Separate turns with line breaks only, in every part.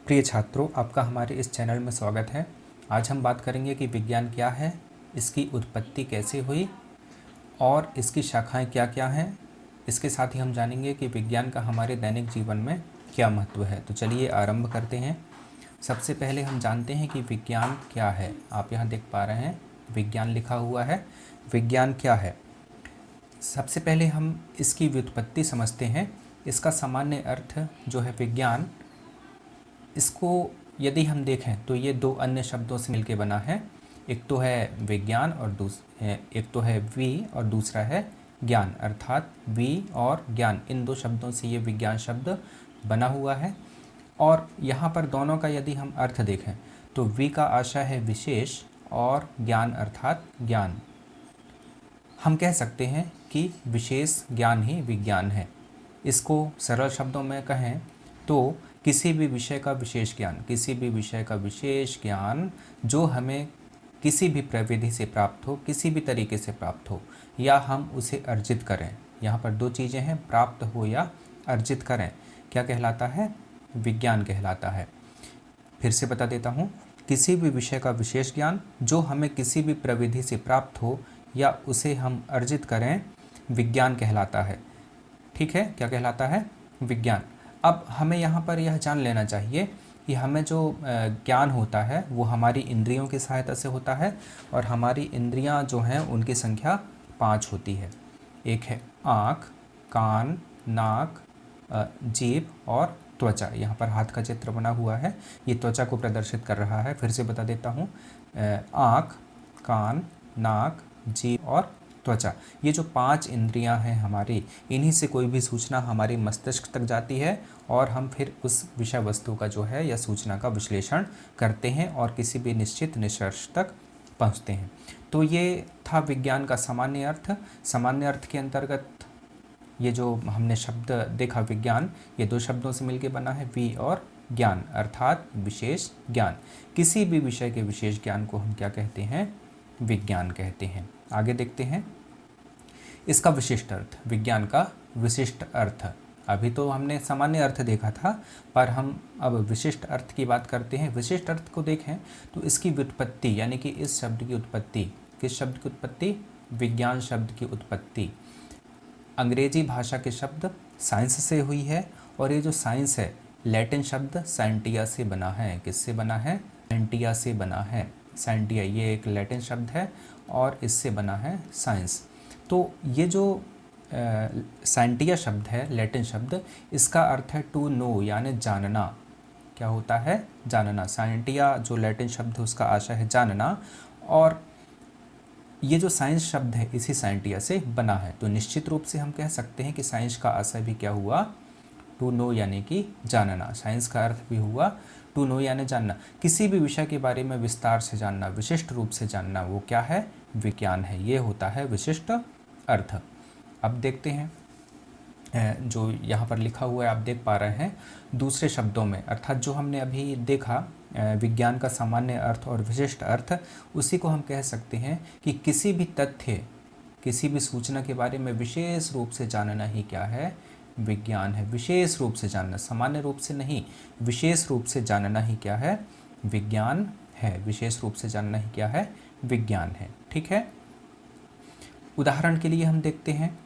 प्रिय छात्रों, आपका हमारे इस चैनल में स्वागत है। आज हम बात करेंगे कि विज्ञान क्या है, इसकी उत्पत्ति कैसे हुई और इसकी शाखाएं क्या क्या हैं। इसके साथ ही हम जानेंगे कि विज्ञान का हमारे दैनिक जीवन में क्या महत्व है। तो चलिए आरंभ करते हैं। सबसे पहले हम जानते हैं कि विज्ञान क्या है। आप यहाँ देख पा रहे हैं विज्ञान लिखा हुआ है। विज्ञान क्या है? सबसे पहले हम इसकी व्युत्पत्ति समझते हैं। इसका सामान्य अर्थ जो है विज्ञान, इसको यदि हम देखें तो ये दो अन्य शब्दों से मिलकर बना है। एक तो है विज्ञान और एक तो है वी और दूसरा है ज्ञान, अर्थात वी और ज्ञान, इन दो शब्दों से ये विज्ञान शब्द बना हुआ है। और यहाँ पर दोनों का यदि हम अर्थ देखें तो वी का आशय है विशेष और ज्ञान अर्थात ज्ञान। हम कह सकते हैं कि विशेष ज्ञान ही विज्ञान है। इसको सरल शब्दों में कहें तो किसी भी विषय का विशेष ज्ञान, किसी भी विषय का विशेष ज्ञान जो हमें किसी भी प्रविधि से प्राप्त हो, किसी भी तरीके से प्राप्त हो या हम उसे अर्जित करें। यहाँ पर दो चीज़ें हैं, प्राप्त हो या अर्जित करें। क्या कहलाता है? विज्ञान कहलाता है। फिर से बता देता हूँ, किसी भी विषय का विशेष ज्ञान जो हमें किसी भी प्रविधि से प्राप्त हो या उसे हम अर्जित करें, विज्ञान कहलाता है। ठीक है, क्या कहलाता है? विज्ञान। अब हमें यहाँ पर यह जान लेना चाहिए कि हमें जो ज्ञान होता है वो हमारी इंद्रियों की सहायता से होता है और हमारी इंद्रियाँ जो हैं उनकी संख्या 5 होती है। एक है आँख, कान, नाक, जीभ और त्वचा। यहाँ पर हाथ का चित्र बना हुआ है, ये त्वचा को प्रदर्शित कर रहा है। फिर से बता देता हूँ, आँख, कान, नाक, जीभ और त्वचा, ये जो 5 इंद्रियां हैं हमारी, इन्हीं से कोई भी सूचना हमारे मस्तिष्क तक जाती है और हम फिर उस विषय वस्तु का जो है या सूचना का विश्लेषण करते हैं और किसी भी निश्चित निष्कर्ष तक पहुंचते हैं। तो ये था विज्ञान का सामान्य अर्थ। सामान्य अर्थ के अंतर्गत ये जो हमने शब्द देखा विज्ञान, ये दो शब्दों से मिलकर बना है, वी और ज्ञान, अर्थात विशेष ज्ञान। किसी भी विषय के विशेष ज्ञान को हम क्या कहते हैं? विज्ञान कहते हैं। आगे देखते हैं इसका विशिष्ट अर्थ। विज्ञान का विशिष्ट अर्थ, अभी तो हमने सामान्य अर्थ देखा था, पर हम अब विशिष्ट अर्थ की बात करते हैं। विशिष्ट अर्थ को देखें तो इसकी व्युत्पत्ति, यानी कि इस शब्द की उत्पत्ति, किस शब्द की उत्पत्ति? विज्ञान शब्द की उत्पत्ति अंग्रेजी भाषा के शब्द साइंस से हुई है। और ये जो साइंस है, लैटिन शब्द साइंटिया से बना है। किससे बना है? साइंटिया से बना है। साइंटिया ये एक लैटिन शब्द है और इससे बना है साइंस। तो ये जो साइंटिया शब्द है, लैटिन शब्द, इसका अर्थ है टू नो, यानी जानना। क्या होता है? जानना। साइंटिया जो लैटिन शब्द है उसका आशय है जानना, और ये जो साइंस शब्द है इसी साइंटिया से बना है। तो निश्चित रूप से हम कह सकते हैं कि साइंस का आशय भी क्या हुआ? टू नो, यानी कि जानना। साइंस का अर्थ भी हुआ टू नो, यानी जानना। किसी भी विषय के बारे में विस्तार से जानना, विशिष्ट रूप से जानना, वो क्या है? विज्ञान है। ये होता है विशिष्ट अर्थ। अब देखते हैं जो यहाँ पर लिखा हुआ है, आप देख पा रहे हैं दूसरे शब्दों में, अर्थात जो हमने अभी देखा विज्ञान का सामान्य अर्थ और विशिष्ट अर्थ, उसी को हम कह सकते हैं कि किसी भी तथ्य, किसी भी सूचना के बारे में विशेष रूप से जानना ही क्या है? विज्ञान है। विशेष रूप से जानना, सामान्य रूप से नहीं, विशेष रूप से जानना ही क्या है? विज्ञान है। विशेष रूप से जानना ही क्या है? विज्ञान है। ठीक है, उदाहरण के लिए हम देखते हैं,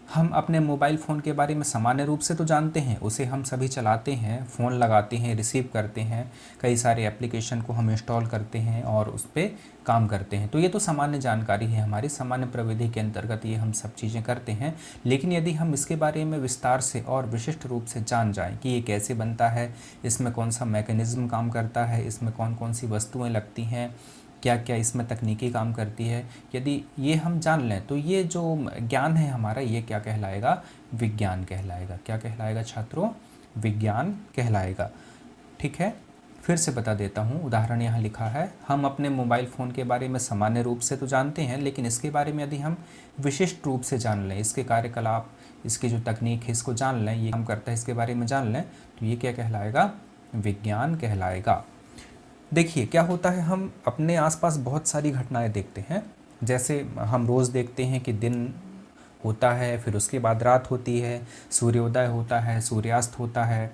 हम अपने मोबाइल फ़ोन के बारे में सामान्य रूप से तो जानते हैं, उसे हम सभी चलाते हैं, फ़ोन लगाते हैं, रिसीव करते हैं, कई सारे एप्लीकेशन को हम इंस्टॉल करते हैं और उस पर काम करते हैं। तो ये तो सामान्य जानकारी है, हमारी सामान्य प्रविधि के अंतर्गत ये हम सब चीज़ें करते हैं। लेकिन यदि हम इसके बारे में विस्तार से और विशिष्ट रूप से जान जाएँ कि ये कैसे बनता है, इसमें कौन सा मैकेनिज़्म काम करता है, इसमें कौन कौन सी वस्तुएँ लगती हैं, क्या क्या इसमें तकनीकी काम करती है, यदि ये हम जान लें तो ये जो ज्ञान है हमारा, ये क्या कहलाएगा? विज्ञान कहलाएगा। क्या कहलाएगा छात्रों? विज्ञान कहलाएगा। ठीक है, फिर से बता देता हूँ, उदाहरण यहाँ लिखा है, हम अपने मोबाइल फ़ोन के बारे में सामान्य रूप से तो जानते हैं, लेकिन इसके बारे में यदि हम विशिष्ट रूप से जान लें, इसके कार्यकलाप, इसकी जो तकनीक है इसको जान लें, ये काम करता है, इसके बारे में जान लें, तो ये क्या कहलाएगा? विज्ञान कहलाएगा। देखिए क्या होता है, हम अपने आसपास बहुत सारी घटनाएं देखते हैं। जैसे हम रोज़ देखते हैं कि दिन होता है, फिर उसके बाद रात होती है, सूर्योदय होता है, सूर्यास्त होता है,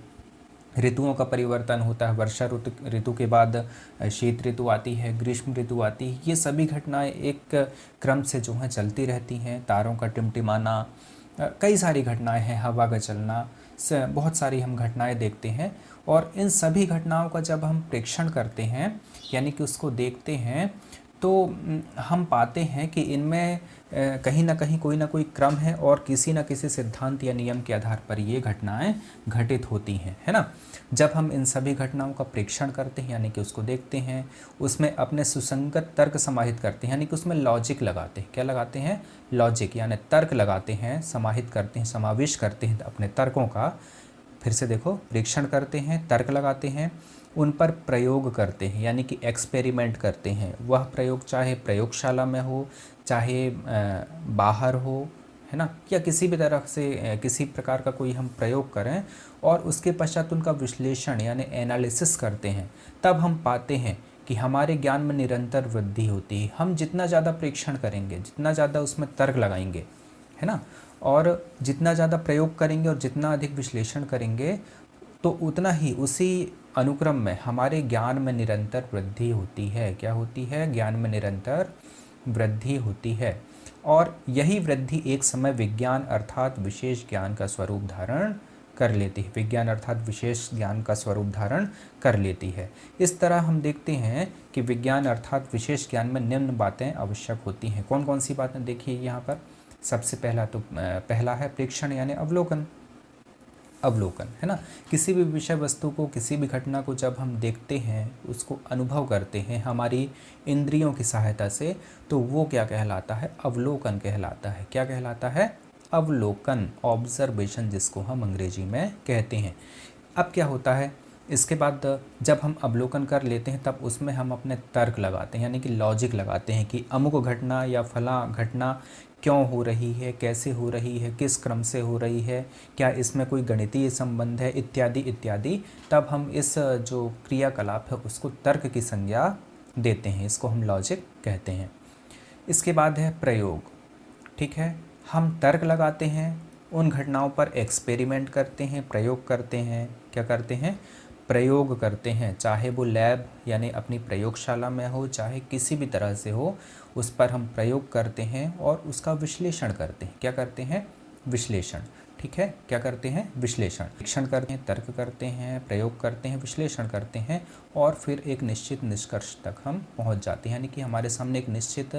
ऋतुओं का परिवर्तन होता है, वर्षा ऋतु के बाद शीत ऋतु आती है, ग्रीष्म ऋतु आती है। ये सभी घटनाएं एक क्रम से जो हैं चलती रहती हैं। तारों का टिमटिमाना, कई सारी घटनाएं हैं, हवा का चलना, बहुत सारी हम घटनाएं देखते हैं। और इन सभी घटनाओं का जब हम प्रेक्षण करते हैं यानी कि उसको देखते हैं तो हम पाते हैं कि इनमें कहीं ना कहीं कोई ना कोई क्रम है और किसी न किसी सिद्धांत या नियम के आधार पर ये घटनाएं घटित होती हैं, है ना। जब हम इन सभी घटनाओं का प्रेक्षण करते हैं यानी कि उसको देखते हैं, उसमें अपने सुसंगत तर्क समाहित करते हैं यानी कि उसमें लॉजिक लगाते हैं। क्या लगाते हैं? लॉजिक, यानी तर्क लगाते हैं, समाहित करते हैं, समावेश करते हैं अपने तर्कों का। फिर से देखो, प्रेक्षण करते हैं, तर्क लगाते हैं, उन पर प्रयोग करते हैं यानी कि एक्सपेरिमेंट करते हैं। वह प्रयोग चाहे प्रयोगशाला में हो, चाहे बाहर हो, है ना, या किसी भी तरह से किसी प्रकार का कोई हम प्रयोग करें और उसके पश्चात उनका विश्लेषण यानी एनालिसिस करते हैं, तब हम पाते हैं कि हमारे ज्ञान में निरंतर वृद्धि होती है। हम जितना ज़्यादा प्रेक्षण करेंगे, जितना ज़्यादा उसमें तर्क लगाएंगे, है ना, और जितना ज़्यादा प्रयोग करेंगे और जितना अधिक विश्लेषण करेंगे, तो उतना ही उसी अनुक्रम में हमारे ज्ञान में निरंतर वृद्धि होती है। क्या होती है? ज्ञान में निरंतर वृद्धि होती है। और यही वृद्धि एक समय विज्ञान अर्थात विशेष ज्ञान का स्वरूप धारण कर लेती है। विज्ञान अर्थात विशेष ज्ञान का स्वरूप धारण कर लेती है। इस तरह हम देखते हैं कि विज्ञान अर्थात विशेष ज्ञान में निम्न बातें आवश्यक होती हैं। कौन कौन सी बातें? देखिए यहाँ पर सबसे पहला है प्रेक्षण यानी अवलोकन। अवलोकन, है ना, किसी भी विषय वस्तु को, किसी भी घटना को जब हम देखते हैं, उसको अनुभव करते हैं हमारी इंद्रियों की सहायता से, तो वो क्या कहलाता है? अवलोकन कहलाता है। क्या कहलाता है? अवलोकन, ऑब्जर्वेशन, जिसको हम अंग्रेजी में कहते हैं। अब क्या होता है, इसके बाद जब हम अवलोकन कर लेते हैं तब उसमें हम अपने तर्क लगाते हैं यानी कि लॉजिक लगाते हैं कि अमुक घटना या फला घटना क्यों हो रही है, कैसे हो रही है, किस क्रम से हो रही है, क्या इसमें कोई गणितीय संबंध है, इत्यादि इत्यादि। तब हम इस जो क्रियाकलाप है उसको तर्क की संज्ञा देते हैं, इसको हम लॉजिक कहते हैं। इसके बाद है प्रयोग। ठीक है, हम तर्क लगाते हैं, उन घटनाओं पर एक्सपेरिमेंट करते हैं, प्रयोग करते हैं। क्या करते हैं? प्रयोग करते हैं, चाहे वो लैब यानी अपनी प्रयोगशाला में हो, चाहे किसी भी तरह से हो, उस पर हम प्रयोग करते हैं और उसका विश्लेषण करते हैं। क्या करते हैं? विश्लेषण। ठीक है, क्या करते हैं? विश्लेषण। परीक्षण करते हैं, तर्क करते हैं, प्रयोग करते हैं, विश्लेषण करते हैं और फिर एक निश्चित निष्कर्ष तक हम पहुंच जाते हैं यानी कि हमारे सामने एक निश्चित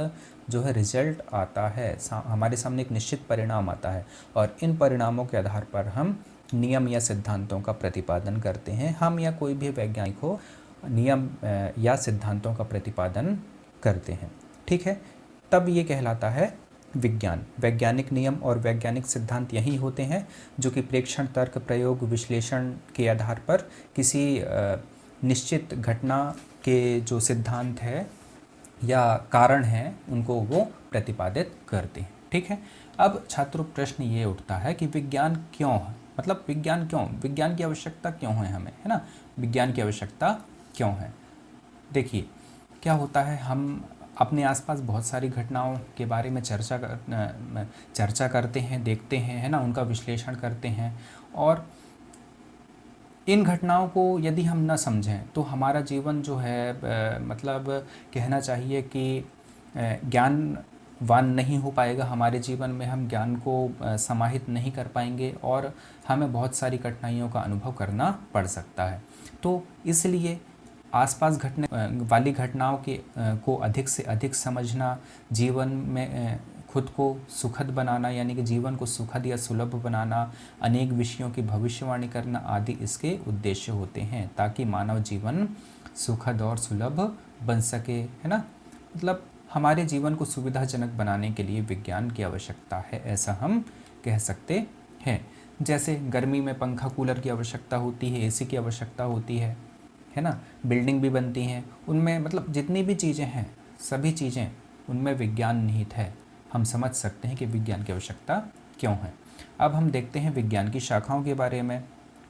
जो है रिजल्ट आता है, हमारे सामने एक निश्चित परिणाम आता है और इन परिणामों के आधार पर हम नियम या सिद्धांतों का प्रतिपादन करते हैं। हम या कोई भी वैज्ञानिक हो, नियम या सिद्धांतों का प्रतिपादन करते हैं। ठीक है, तब ये कहलाता है विज्ञान। वैज्ञानिक नियम और वैज्ञानिक सिद्धांत यही होते हैं जो कि प्रेक्षण, तर्क, प्रयोग, विश्लेषण के आधार पर किसी निश्चित घटना के जो सिद्धांत है या कारण हैं उनको वो प्रतिपादित करते हैं। ठीक है, अब छात्रों प्रश्न ये उठता है कि विज्ञान क्यों है, मतलब विज्ञान क्यों, विज्ञान की आवश्यकता क्यों है हमें, है ना, विज्ञान की आवश्यकता क्यों है। देखिए क्या होता है, हम अपने आसपास बहुत सारी घटनाओं के बारे में चर्चा करते हैं, देखते हैं, है ना, उनका विश्लेषण करते हैं और इन घटनाओं को यदि हम न समझें तो हमारा जीवन जो है मतलब कहना चाहिए कि ज्ञानवान नहीं हो पाएगा। हमारे जीवन में हम ज्ञान को समाहित नहीं कर पाएंगे और हमें बहुत सारी कठिनाइयों का अनुभव करना पड़ सकता है। तो इसलिए आसपास घटने वाली घटनाओं को अधिक से अधिक समझना, जीवन में खुद को सुखद बनाना यानी कि जीवन को सुखद या सुलभ बनाना, अनेक विषयों की भविष्यवाणी करना आदि इसके उद्देश्य होते हैं ताकि मानव जीवन सुखद और सुलभ बन सके, है ना। मतलब हमारे जीवन को सुविधाजनक बनाने के लिए विज्ञान की आवश्यकता है, ऐसा हम कह सकते हैं। जैसे गर्मी में पंखा कूलर की आवश्यकता होती है, एसी की आवश्यकता होती है ना, बिल्डिंग भी बनती हैं, उनमें मतलब जितनी भी चीज़ें हैं सभी चीज़ें उनमें विज्ञान निहित है। हम समझ सकते हैं कि विज्ञान की आवश्यकता क्यों है। अब हम देखते हैं विज्ञान की शाखाओं के बारे में।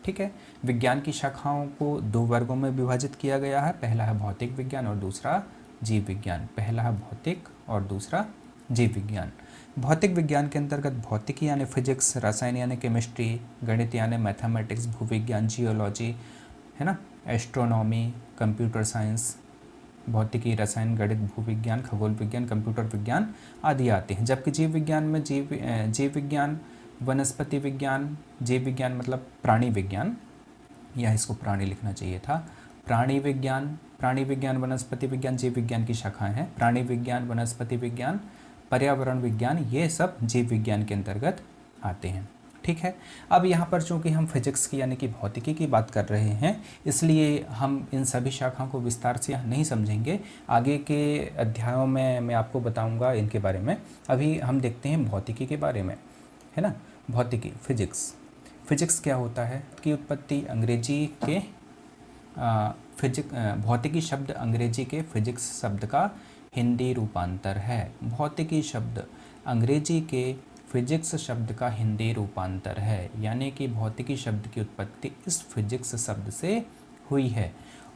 ठीक है, विज्ञान की शाखाओं को दो वर्गों में विभाजित किया गया है, पहला है भौतिक विज्ञान और दूसरा जीव विज्ञान। पहला है भौतिक और दूसरा जीव विज्ञान। भौतिक विज्ञान के अंतर्गत भौतिकी यानी फिजिक्स, रसायन यानी केमिस्ट्री, गणित यानी मैथमेटिक्स, भूविज्ञान जियोलॉजी, है ना, एस्ट्रोनॉमी, कंप्यूटर साइंस, भौतिकी, रसायन, गणित, भूविज्ञान, खगोल विज्ञान, कंप्यूटर विज्ञान आदि आते हैं। जबकि जीव विज्ञान में जीव विज्ञान, वनस्पति विज्ञान, जीव विज्ञान मतलब प्राणी विज्ञान, या इसको प्राणी लिखना चाहिए था, प्राणी विज्ञान, वनस्पति विज्ञान, जीव विज्ञान की शाखाएं हैं। प्राणी विज्ञान, वनस्पति विज्ञान, पर्यावरण विज्ञान, ये सब जीव विज्ञान के अंतर्गत आते हैं। ठीक है। अब यहाँ पर चूँकि हम फिजिक्स की यानी कि भौतिकी की बात कर रहे हैं, इसलिए हम इन सभी शाखाओं को विस्तार से यहाँ नहीं समझेंगे। आगे के अध्यायों में मैं आपको बताऊँगा इनके बारे में। अभी हम देखते हैं भौतिकी के बारे में, है ना। भौतिकी, फिजिक्स क्या होता है कि उत्पत्ति अंग्रेजी के भौतिकी शब्द अंग्रेजी के फिजिक्स शब्द का हिंदी रूपांतर है। भौतिकी शब्द अंग्रेजी के फिजिक्स शब्द का हिंदी रूपांतर है, यानी कि भौतिकी शब्द की उत्पत्ति इस फिजिक्स शब्द से हुई है।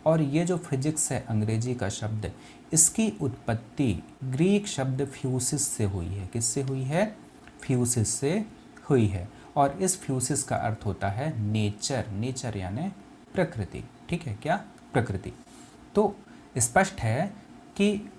और ये जो फिजिक्स है अंग्रेजी का शब्द, इसकी उत्पत्ति ग्रीक शब्द फ्यूसिस से हुई है। किससे हुई है? फ्यूसिस से हुई है। और इस फ्यूसिस का अर्थ होता है नेचर यानी प्रकृति। ठीक है, क्या? प्रकृति। तो स्पष्ट है कि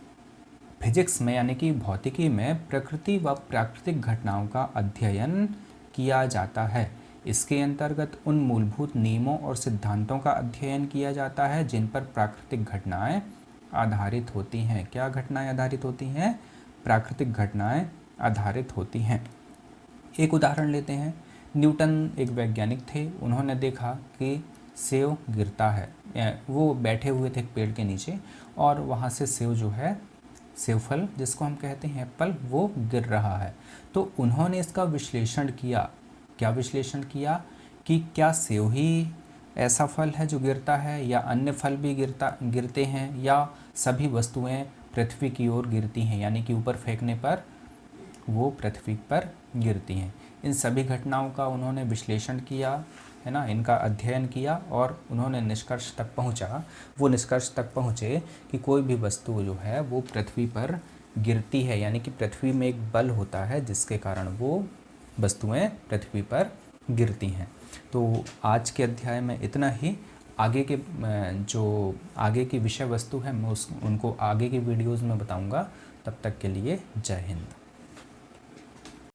फिजिक्स में यानी कि भौतिकी में प्रकृति व प्राकृतिक घटनाओं का अध्ययन किया जाता है। इसके अंतर्गत उन मूलभूत नियमों और सिद्धांतों का अध्ययन किया जाता है जिन पर प्राकृतिक घटनाएं आधारित होती हैं। क्या घटनाएं आधारित होती हैं? प्राकृतिक घटनाएं आधारित होती हैं। एक उदाहरण लेते हैं। न्यूटन एक वैज्ञानिक थे। उन्होंने देखा कि सेब गिरता है। वो बैठे हुए थे एक पेड़ के नीचे और वहाँ से सेब जो है, सेब फल जिसको हम कहते हैं एप्पल, वो गिर रहा है। तो उन्होंने इसका विश्लेषण किया। क्या विश्लेषण किया? कि क्या सेब ही ऐसा फल है जो गिरता है, या अन्य फल भी गिरते हैं, या सभी वस्तुएं पृथ्वी की ओर गिरती हैं, यानी कि ऊपर फेंकने पर वो पृथ्वी पर गिरती हैं। इन सभी घटनाओं का उन्होंने विश्लेषण किया, है ना, इनका अध्ययन किया और उन्होंने निष्कर्ष तक पहुँचे कि कोई भी वस्तु जो है वो पृथ्वी पर गिरती है, यानी कि पृथ्वी में एक बल होता है जिसके कारण वो वस्तुएं पृथ्वी पर गिरती हैं। तो आज के अध्याय में इतना ही। आगे के जो आगे की विषय वस्तु है मैं उनको आगे की वीडियोज़ में बताऊँगा। तब तक के लिए जय हिंद।